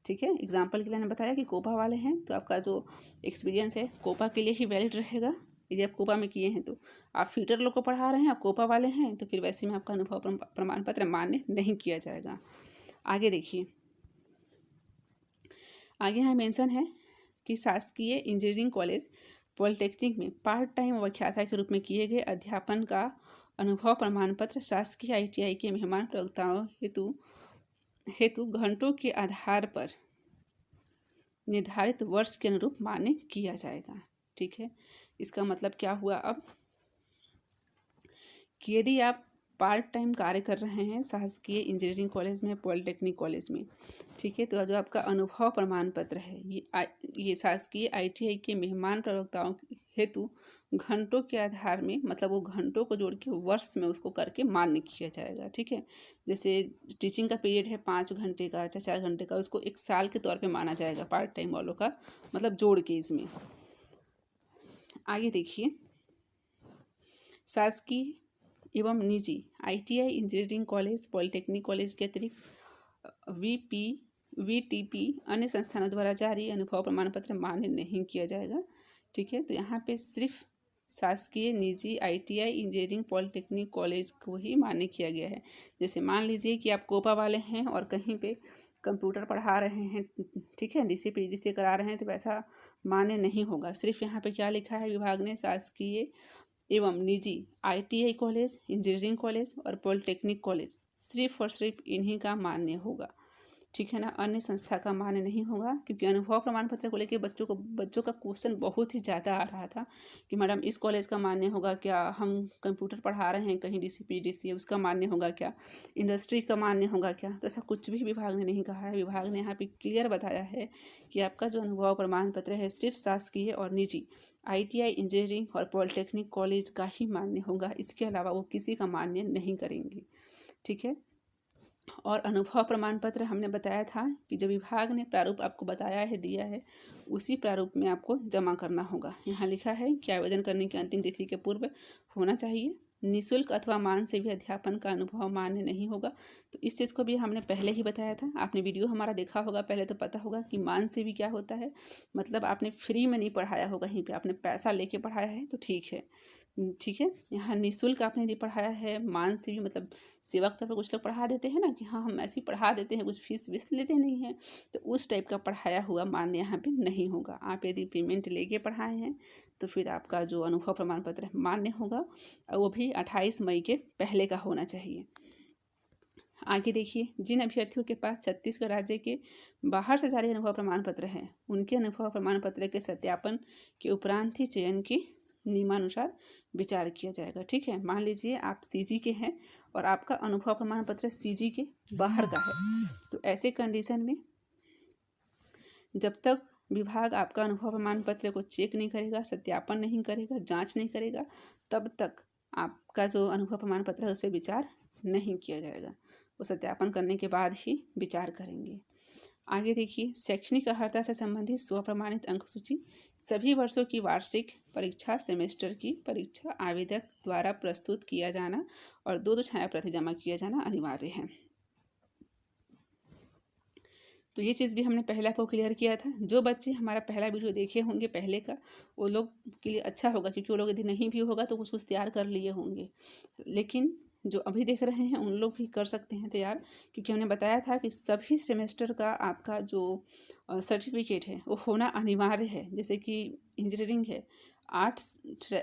ठीक है, एग्जाम्पल के लिए मैंने बताया कि कोपा वाले हैं तो आपका जो एक्सपीरियंस है कोपा के लिए ही वैलिड रहेगा। यदि आप कोपा में किए हैं तो आप फीटर लोग को पढ़ा रहे हैं, आप कोपा वाले हैं तो फिर वैसे में आपका अनुभव प्रमाण पत्र मान्य नहीं किया जाएगा। आगे देखिए, आगे यहाँ मेंशन है कि शासकीय इंजीनियरिंग कॉलेज पॉलिटेक्निक में पार्ट टाइम व्याख्याता के रूप में किए गए अध्यापन का अनुभव प्रमाण पत्र शासकीय ITI के मेहमान प्रवक्ताओं हेतु घंटों के आधार पर निर्धारित वर्ष के अनुरूप मान्य किया जाएगा। ठीक है, इसका मतलब क्या हुआ अब कि यदि आप पार्ट टाइम कार्य कर रहे हैं शासकीय इंजीनियरिंग कॉलेज में, पॉलिटेक्निक कॉलेज में, ठीक है, तो जो आपका अनुभव प्रमाण पत्र है ये शासकीय ITI के मेहमान प्रवक्ताओं हेतु घंटों के आधार में, मतलब वो घंटों को जोड़ के वर्ष में उसको करके मान्य किया जाएगा। ठीक है, जैसे टीचिंग का पीरियड है 5 घंटे का, 4 घंटे का, उसको 1 साल के तौर पे माना जाएगा पार्ट टाइम वालों का, मतलब जोड़ के इसमें। आगे देखिए, शासकीय एवं निजी ITI, engineering college, polytechnic college के अतिरिक्त VTP अन्य संस्थानों द्वारा जारी अनुभव प्रमाण पत्र मान्य नहीं किया जाएगा। ठीक है, तो यहाँ पे सिर्फ शासकीय, निजी, ITI, इंजीनियरिंग, पॉलिटेक्निक कॉलेज को ही मान्य किया गया है। जैसे मान लीजिए कि आप कोपा वाले हैं और कहीं पे कंप्यूटर पढ़ा रहे हैं, ठीक है, DCPD से करा रहे हैं, तो वैसा मान्य नहीं होगा। सिर्फ यहाँ पे क्या लिखा है विभाग ने, शासकीय एवं निजी ITI कॉलेज, इंजीनियरिंग कॉलेज और पॉलिटेक्निक कॉलेज सिर्फ और सिर्फ इन्हीं का मान्य होगा। ठीक है ना, अन्य संस्था का मान्य नहीं होगा। क्योंकि अनुभव प्रमाण पत्र को लेकर बच्चों का क्वेश्चन बहुत ही ज़्यादा आ रहा था कि मैडम इस कॉलेज का मान्य होगा क्या, हम कंप्यूटर पढ़ा रहे हैं कहीं DCPD से, उसका मान्य होगा क्या, इंडस्ट्री का मान्य होगा क्या। तो ऐसा कुछ भी विभाग ने नहीं कहा है। विभाग ने यहाँ पे क्लियर बताया है कि आपका जो अनुभव प्रमाण पत्र है सिर्फ शासकीय और निजी ITI, इंजीनियरिंग और पॉलिटेक्निक कॉलेज का ही मान्य होगा। इसके अलावा वो किसी का मान्य नहीं करेंगे। ठीक है, और अनुभव प्रमाण पत्र हमने बताया था कि जो विभाग ने प्रारूप आपको बताया है, दिया है, उसी प्रारूप में आपको जमा करना होगा। यहाँ लिखा है कि आवेदन करने की अंतिम तिथि के पूर्व होना चाहिए। निःशुल्क अथवा मान से भी अध्यापन का अनुभव मान्य नहीं होगा। तो इस चीज़ को भी हमने पहले ही बताया था। आपने वीडियो हमारा देखा होगा पहले, तो पता होगा कि मान से भी क्या होता है। मतलब आपने फ्री में नहीं पढ़ाया होगा, कहीं पे आपने पैसा लेके पढ़ाया है तो ठीक है। ठीक है, यहाँ निःशुल्क आपने यदि पढ़ाया है, मान से भी मतलब सेवा के तौर पर कुछ लोग पढ़ा देते हैं ना कि हाँ हम ऐसे ही पढ़ा देते हैं, कुछ फीस वीस लेते नहीं हैं, तो उस टाइप का पढ़ाया हुआ मान्य यहाँ पे नहीं होगा। आप यदि पेमेंट लेके पढ़ाए हैं तो फिर आपका जो अनुभव प्रमाण पत्र मान्य होगा, और वो भी 28 मई के पहले का होना चाहिए। आगे देखिए, जिन अभ्यर्थियों के पास छत्तीसगढ़ राज्य के बाहर से जारी अनुभव प्रमाण पत्र हैं, उनके अनुभव प्रमाण पत्र के सत्यापन के उपरांत ही चयन की नियमानुसार विचार किया जाएगा। ठीक है, मान लीजिए आप CG के हैं और आपका अनुभव प्रमाण पत्र CG के बाहर का है, तो ऐसे कंडीशन में जब तक विभाग आपका अनुभव प्रमाण पत्र को चेक नहीं करेगा, सत्यापन नहीं करेगा, जांच नहीं करेगा, तब तक आपका जो अनुभव प्रमाण पत्र है उस पर विचार नहीं किया जाएगा। वो सत्यापन करने के बाद ही विचार करेंगे। आगे देखिए, शैक्षणिक अर्हता से संबंधित स्वप्रमाणित अंक सूची सभी वर्षों की वार्षिक परीक्षा सेमेस्टर की परीक्षा आवेदक द्वारा प्रस्तुत किया जाना और 2 छाया प्रति जमा किया जाना अनिवार्य है। तो ये चीज़ भी हमने पहले आपको क्लियर किया था। जो बच्चे हमारा पहला वीडियो देखे होंगे पहले का, वो लोग के लिए अच्छा होगा, क्योंकि वो लोग यदि नहीं भी होगा तो कुछ कुछ तैयार कर लिए होंगे। लेकिन जो अभी देख रहे हैं उन लोग भी कर सकते हैं तैयार, क्योंकि हमने बताया था कि सभी सेमेस्टर का आपका जो सर्टिफिकेट है वो होना अनिवार्य है। जैसे कि इंजीनियरिंग है, 8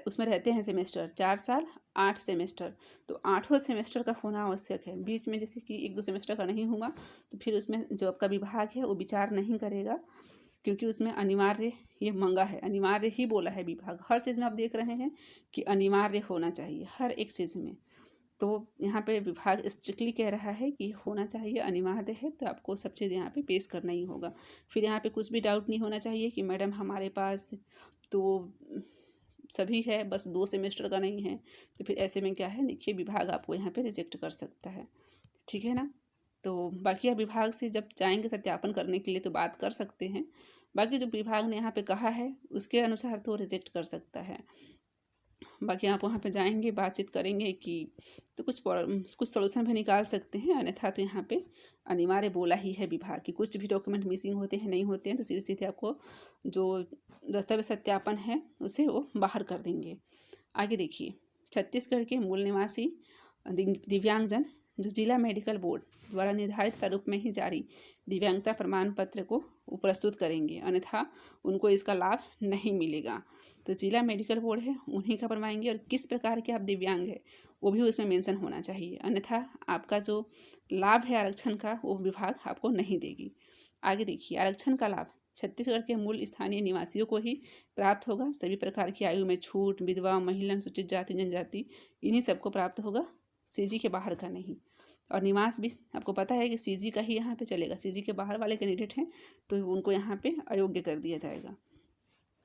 उसमें रहते हैं सेमेस्टर, 4 साल 8 सेमेस्टर, तो 8वां सेमेस्टर का होना आवश्यक है। बीच में जैसे कि 1-2 सेमेस्टर का नहीं होगा तो फिर उसमें जो आपका विभाग है वो विचार नहीं करेगा, क्योंकि उसमें अनिवार्य ये मंगा है, अनिवार्य ही बोला है विभाग। हर चीज़ में आप देख रहे हैं कि अनिवार्य होना चाहिए, हर एक चीज़ में। तो यहाँ पे विभाग स्ट्रिक्टली कह रहा है कि होना चाहिए, अनिवार्य है, तो आपको सब चीज़ यहाँ पे पेश करना ही होगा। फिर यहाँ पे कुछ भी डाउट नहीं होना चाहिए कि मैडम हमारे पास तो सभी है, बस 2 सेमेस्टर का नहीं है, तो फिर ऐसे में क्या है, देखिए विभाग आपको यहाँ पे रिजेक्ट कर सकता है। ठीक है ना, तो बाकी आप विभाग से जब जाएंगे सत्यापन करने के लिए तो बात कर सकते हैं। बाकी जो विभाग ने यहाँ पे कहा है उसके अनुसार तो रिजेक्ट कर सकता है। बाकी आप वहाँ पे जाएंगे, बातचीत करेंगे कि तो कुछ सॉल्यूशन भी निकाल सकते हैं, अन्यथा तो यहाँ पे अनिवार्य बोला ही है विभाग कि कुछ भी डॉक्यूमेंट मिसिंग होते हैं, नहीं होते हैं, तो सीधे सीधे आपको जो दस्तावेज सत्यापन है उसे वो बाहर कर देंगे। आगे देखिए, छत्तीसगढ़ के मूल निवासी दिव्यांगजन जो जिला मेडिकल बोर्ड द्वारा निर्धारित प्रारूप में ही जारी दिव्यांगता प्रमाण पत्र को प्रस्तुत करेंगे, अन्यथा उनको इसका लाभ नहीं मिलेगा। तो जिला मेडिकल बोर्ड है उन्हीं का बनवाएंगे, और किस प्रकार के आप दिव्यांग है वो भी उसमें मेंशन होना चाहिए, अन्यथा आपका जो लाभ है आरक्षण का वो विभाग आपको नहीं देगी। आगे देखिए, आरक्षण का लाभ छत्तीसगढ़ के मूल स्थानीय निवासियों को ही प्राप्त होगा। सभी प्रकार की आयु में छूट, विधवा, महिला, अनुसूचित जाति, जनजाति, इन्हीं सबको प्राप्त होगा, CG के बाहर का नहीं। और निवास भी आपको पता है कि CG का ही यहाँ पे चलेगा। CG के बाहर वाले कैंडिडेट हैं तो उनको यहाँ पे अयोग्य कर दिया जाएगा।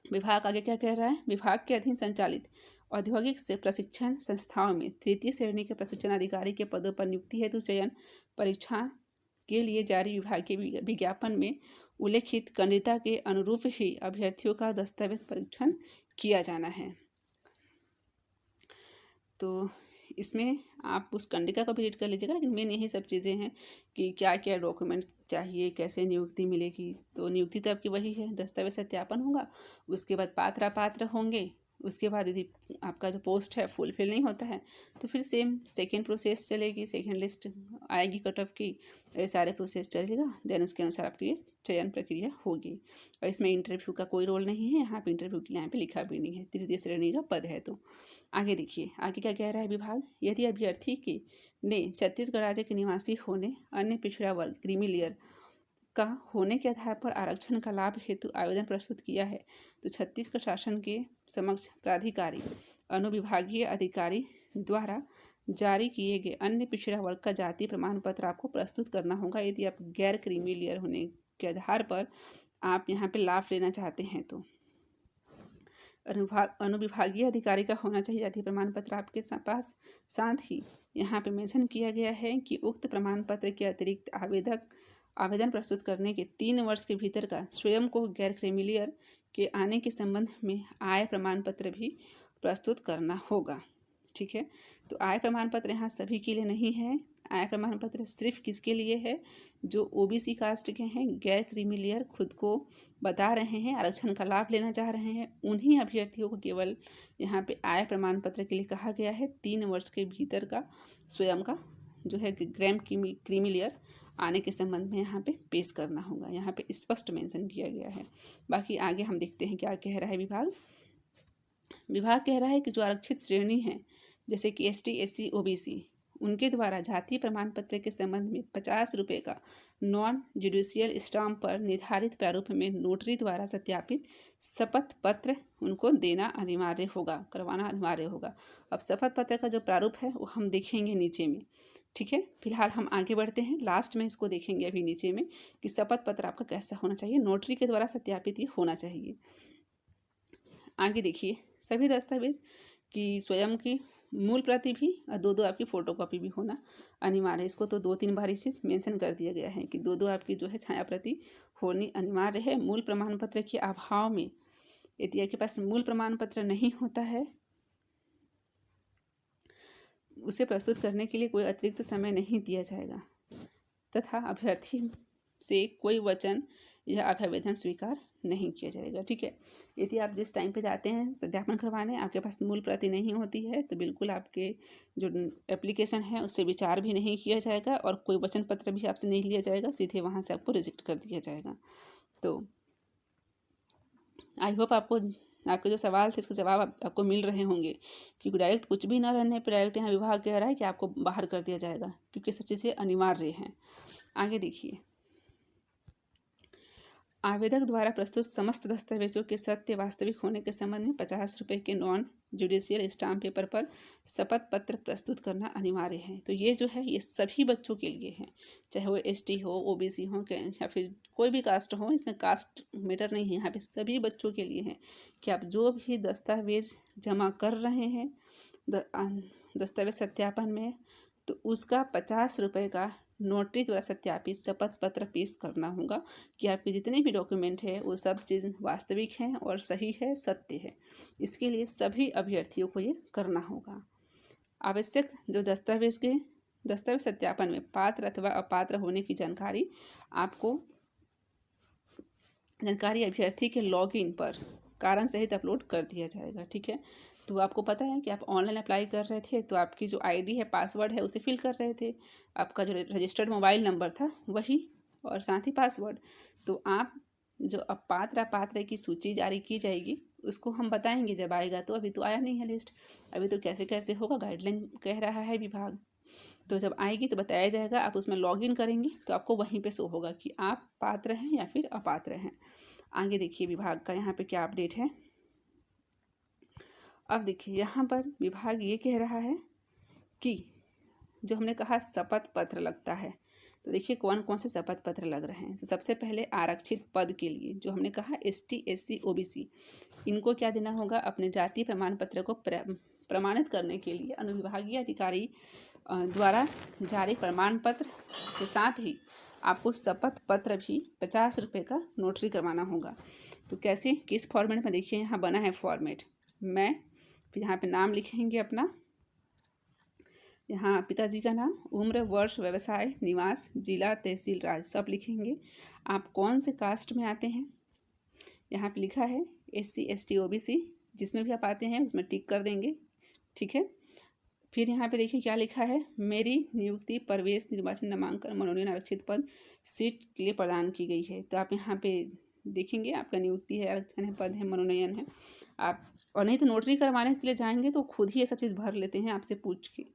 विभाग आगे क्या कह रहा है, विभाग के अधीन संचालित औद्योगिक से प्रशिक्षण संस्थाओं में 3य श्रेणी के प्रशिक्षण अधिकारी के पदों पर नियुक्ति हेतु चयन परीक्षा के लिए जारी विभाग के विज्ञापन में उल्लेखित कंडिता के अनुरूप ही अभ्यर्थियों का दस्तावेज परीक्षण किया जाना है। तो इसमें आप उस कंडिका को भी रीड कर लीजिएगा, लेकिन मेन यही सब चीज़ें हैं कि क्या क्या डॉक्यूमेंट चाहिए, कैसे नियुक्ति मिलेगी। तो नियुक्ति तो आपकी वही है, दस्तावेज सत्यापन होगा, उसके बाद पात्र होंगे, उसके बाद यदि आपका जो पोस्ट है फुलफिल नहीं होता है तो फिर सेम सेकेंड प्रोसेस चलेगी, सेकेंड लिस्ट आएगी कट ऑफ की, ये सारे प्रोसेस चलेगा, देन उसके अनुसार आपकी चयन प्रक्रिया होगी। और इसमें इंटरव्यू का कोई रोल नहीं है, यहाँ पे इंटरव्यू के लिए यहाँ पे लिखा भी नहीं है, तृतीय श्रेणी का पद है। तो आगे देखिए, आगे क्या कह रहा है विभाग, यदि अभ्यर्थी के ने छत्तीसगढ़ राज्य के निवासी होने, अन्य पिछड़ा वर्ग क्रीमी लेयर का होने के आधार पर आरक्षण का लाभ हेतु आवेदन प्रस्तुत किया है तो छत्तीसगढ़ शासन के समक्ष प्राधिकारी अनुविभागीय अधिकारी द्वारा जारी किए गए अन्य पिछड़ा वर्ग का जाति प्रमाण पत्र आपको प्रस्तुत करना होगा। यदि आप गैर क्रीमी लेयर होने के आधार पर आप यहाँ पे लाभ लेना चाहते हैं तो अनुविभागीय अधिकारी का होना चाहिए जाति प्रमाण पत्र आपके पास। साथ ही यहाँ पे मेंशन किया गया है कि उक्त प्रमाण पत्र के अतिरिक्त आवेदन प्रस्तुत करने के 3 वर्ष के भीतर का स्वयं को गैर क्रीमी लेयर के आने के संबंध में आय प्रमाण पत्र भी प्रस्तुत करना होगा। ठीक है, तो आय प्रमाण पत्र यहाँ सभी के लिए नहीं है, आय प्रमाण पत्र सिर्फ किसके लिए है, जो ओबीसी कास्ट के हैं, गैर क्रीमी लेयर, खुद को बता रहे हैं आरक्षण का लाभ लेना चाह रहे हैं, उन्हीं अभ्यर्थियों को केवल यहाँ पे आय प्रमाण पत्र के लिए कहा गया है। 3 वर्ष के भीतर का स्वयं का जो है गैर क्रीमी लेयर आने के संबंध में यहाँ पे पेश करना होगा, यहाँ पे स्पष्ट मेंशन किया गया है। बाकी आगे हम देखते हैं क्या कह रहा है विभाग कह रहा है कि जो आरक्षित श्रेणी है जैसे कि ST SC OBC उनके द्वारा जाति प्रमाण पत्र के संबंध में 50 रुपये का नॉन जुडिशियल स्टाम्प पर निर्धारित प्रारूप में नोटरी द्वारा सत्यापित शपथ पत्र उनको देना अनिवार्य होगा, करवाना अनिवार्य होगा। अब शपथ पत्र का जो प्रारूप है वो हम देखेंगे नीचे में। ठीक है, फिलहाल हम आगे बढ़ते हैं, लास्ट में इसको देखेंगे अभी नीचे में कि शपथ पत्र आपका कैसा होना चाहिए, नोटरी के द्वारा सत्यापित ये होना चाहिए। आगे देखिए, सभी दस्तावेज की स्वयं की मूल प्रति भी और 2 आपकी फोटोकॉपी भी होना अनिवार्य है। इसको तो 2-3 बार इस चीज़ मेंशन कर दिया गया है कि 2 आपकी जो है छाया प्रति होनी अनिवार्य है। मूल प्रमाण पत्र के अभाव में यदि आपके पास मूल प्रमाण पत्र नहीं होता है, उसे प्रस्तुत करने के लिए कोई अतिरिक्त समय नहीं दिया जाएगा तथा अभ्यर्थी से कोई वचन या अभ्यावेदन स्वीकार नहीं किया जाएगा। ठीक है, यदि आप जिस टाइम पे जाते हैं सत्यापन करवाने, आपके पास मूल प्रति नहीं होती है तो बिल्कुल आपके जो एप्लीकेशन है उससे विचार भी नहीं किया जाएगा और कोई वचन पत्र भी आपसे नहीं लिया जाएगा, सीधे वहाँ से आपको रिजेक्ट कर दिया जाएगा। तो आई होप आपके जो सवाल थे इसके जवाब आपको मिल रहे होंगे, क्योंकि डायरेक्ट कुछ भी ना रहने पर डायरेक्ट यहाँ विभाग कह रहा है कि आपको बाहर कर दिया जाएगा क्योंकि सब चीज़ें अनिवार्य हैं। आगे देखिए, आवेदक द्वारा प्रस्तुत समस्त दस्तावेजों के सत्य वास्तविक होने के संबंध में 50 रुपये के नॉन जुडिशियल स्टाम्प पेपर पर शपथ पत्र प्रस्तुत करना अनिवार्य है। तो ये जो है ये सभी बच्चों के लिए है, चाहे वो ST हो, OBC हो या फिर कोई भी कास्ट हो, इसमें कास्ट मैटर नहीं है, यहाँ पे सभी बच्चों के लिए है कि आप जो भी दस्तावेज जमा कर रहे हैं दस्तावेज सत्यापन में तो उसका 50 रुपये का नोटरी द्वारा सत्यापित शपथ पत्र पेश करना होगा कि आपके जितने भी डॉक्यूमेंट है वो सब चीज़ वास्तविक हैं और सही है, सत्य है। इसके लिए सभी अभ्यर्थियों को ये करना होगा। आवश्यक जो दस्तावेज सत्यापन में पात्र अथवा अपात्र होने की जानकारी अभ्यर्थी के लॉगिन पर कारण सहित अपलोड कर दिया जाएगा। ठीक है, तो आपको पता है कि आप ऑनलाइन अप्लाई कर रहे थे तो आपकी जो ID है, पासवर्ड है, उसे फिल कर रहे थे, आपका जो रजिस्टर्ड मोबाइल नंबर था वही और साथ ही पासवर्ड। तो आप जो अपात्र की सूची जारी की जाएगी उसको हम बताएंगे जब आएगा, तो अभी तो आया नहीं है लिस्ट, अभी तो कैसे कैसे होगा, गाइडलाइन कह रहा है विभाग, तो जब आएगी तो बताया जाएगा। आप उसमें लॉगिन करेंगे तो आपको वहीं पे शो होगा कि आप पात्र हैं या फिर अपात्र हैं। आगे देखिए विभाग का यहाँ पे क्या अपडेट है। अब देखिए यहाँ पर विभाग ये कह रहा है कि जो हमने कहा शपथ पत्र लगता है, तो देखिए कौन कौन से शपथ पत्र लग रहे हैं। तो सबसे पहले आरक्षित पद के लिए जो हमने कहा ST SC OBC इनको क्या देना होगा, अपने जाति प्रमाण पत्र को प्रमाणित करने के लिए अनुविभागीय अधिकारी द्वारा जारी प्रमाण पत्र के साथ ही आपको शपथ पत्र भी 50 रुपये का नोटरी करवाना होगा। तो कैसे, किस फॉर्मेट में, देखिए यहाँ बना है फॉर्मेट। मैं फिर यहाँ पे नाम लिखेंगे अपना, यहाँ पिताजी का नाम, उम्र, वर्ष, व्यवसाय, निवास, जिला, तहसील, राज्य सब लिखेंगे। आप कौन से कास्ट में आते हैं, यहाँ पे लिखा है SC ST OBC, जिसमें भी आप आते हैं उसमें टिक कर देंगे, ठीक है। फिर यहाँ पे देखिए क्या लिखा है, मेरी नियुक्ति प्रवेश निर्वाचन नामांकन मनोनयन आरक्षित पद सीट के लिए प्रदान की गई है। तो आप यहाँ पे देखेंगे आपका नियुक्ति है, आरक्षण है, पद है, मनोनयन है। आप और नहीं तो नोटरी करवाने के लिए जाएंगे तो खुद ही ये सब चीज़ भर लेते हैं आपसे पूछ के,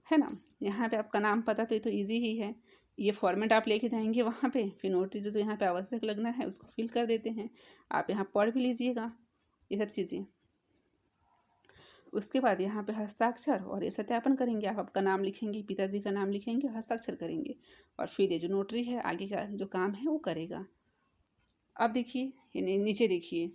है ना। यहाँ पे आपका नाम पता, तो ये तो ईजी ही है। ये फॉर्मेट आप लेके जाएंगे वहाँ पे, फिर नोटरी जो यहाँ पे आवश्यक लगना है उसको फिल कर देते हैं। आप यहाँ पढ़ भी लीजिएगा ये सब चीज़ें। उसके बाद यहाँ पे हस्ताक्षर और ये सत्यापन करेंगे। आप आपका नाम लिखेंगे, पिताजी का नाम लिखेंगे, हस्ताक्षर करेंगे और फिर ये जो नोटरी है आगे का जो काम है वो करेगा। अब देखिए ये नीचे देखिए,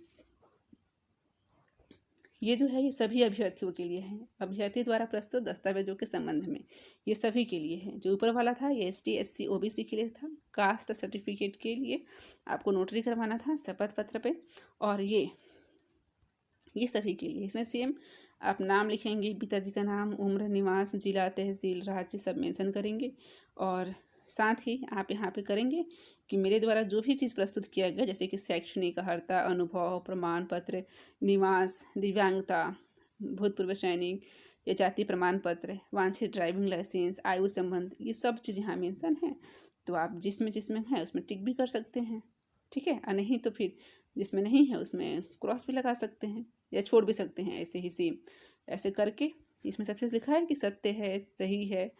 ये जो है ये सभी अभ्यर्थियों के लिए है। अभ्यर्थी द्वारा प्रस्तुत दस्तावेजों के संबंध में ये सभी के लिए है। जो ऊपर वाला था ये ST SC OBC के लिए था। कास्ट सर्टिफिकेट के लिए आपको नोटरी करवाना था शपथ पत्र पे, और ये सभी के लिए। इसमें सेम आप नाम लिखेंगे, पिताजी का नाम, उम्र, निवास, जिला, तहसील, राज्य सब मेंशन करेंगे। और साथ ही आप यहाँ पे करेंगे कि मेरे द्वारा जो भी चीज़ प्रस्तुत किया गया, जैसे कि शैक्षणिक अर्हता, अनुभव, प्रमाण पत्र, निवास, दिव्यांगता, भूतपूर्व सैनिक या जाति प्रमाण पत्र, वांछित ड्राइविंग लाइसेंस, आयु संबंध, ये सब चीज़ यहाँ मेंशन है। तो आप जिसमें है उसमें टिक भी कर सकते हैं, ठीक है। और नहीं तो फिर जिसमें नहीं है उसमें क्रॉस भी लगा सकते हैं या छोड़ भी सकते हैं, ऐसे ही सेम ऐसे करके। इसमें सब चीज़ लिखा है कि सत्य है, सही है।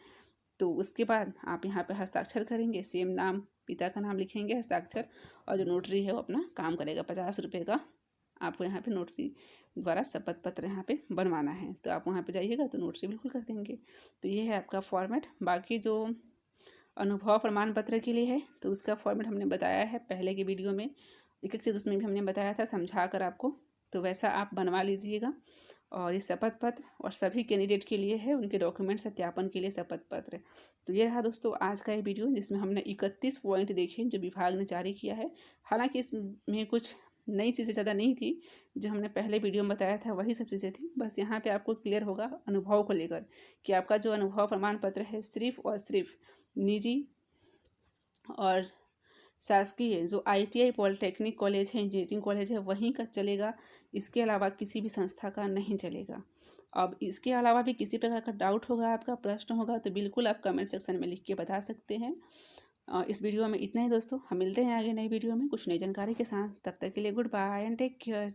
तो उसके बाद आप यहाँ पे हस्ताक्षर करेंगे, सेम नाम, पिता का नाम लिखेंगे, हस्ताक्षर, और जो नोटरी है वो अपना काम करेगा। 50 रुपये का आपको यहाँ पे नोटरी द्वारा शपथ पत्र यहाँ पे बनवाना है। तो आप वहाँ पे जाइएगा तो नोटरी बिल्कुल कर देंगे। तो ये है आपका फॉर्मेट। बाकी जो अनुभव प्रमाण पत्र के लिए है तो उसका फॉर्मेट हमने बताया है पहले की वीडियो में, एक चीज़ उसमें भी हमने बताया था समझा कर आपको, तो वैसा आप बनवा लीजिएगा। और ये शपथ पत्र और सभी कैंडिडेट के लिए है, उनके डॉक्यूमेंट सत्यापन के लिए शपथ पत्र। तो ये रहा दोस्तों आज का ये वीडियो, जिसमें हमने 31 पॉइंट देखे जो विभाग ने जारी किया है। हालांकि इसमें कुछ नई चीज़ें ज़्यादा नहीं थी, जो हमने पहले वीडियो में बताया था वही सब चीज़ें थी। बस यहाँ पे आपको क्लियर होगा अनुभव को लेकर कि आपका जो अनुभव प्रमाण पत्र है सिर्फ और सिर्फ निजी और शासकीय जो ITI पॉलिटेक्निक कॉलेज है, इंजीनियरिंग कॉलेज है, वहीं का चलेगा। इसके अलावा किसी भी संस्था का नहीं चलेगा। अब इसके अलावा भी किसी प्रकार का डाउट होगा, आपका प्रश्न होगा, तो बिल्कुल आप कमेंट सेक्शन में लिख के बता सकते हैं। इस वीडियो में इतना ही दोस्तों, हम मिलते हैं आगे नई वीडियो में कुछ नई जानकारी के साथ। तब तक के लिए goodbye and take care.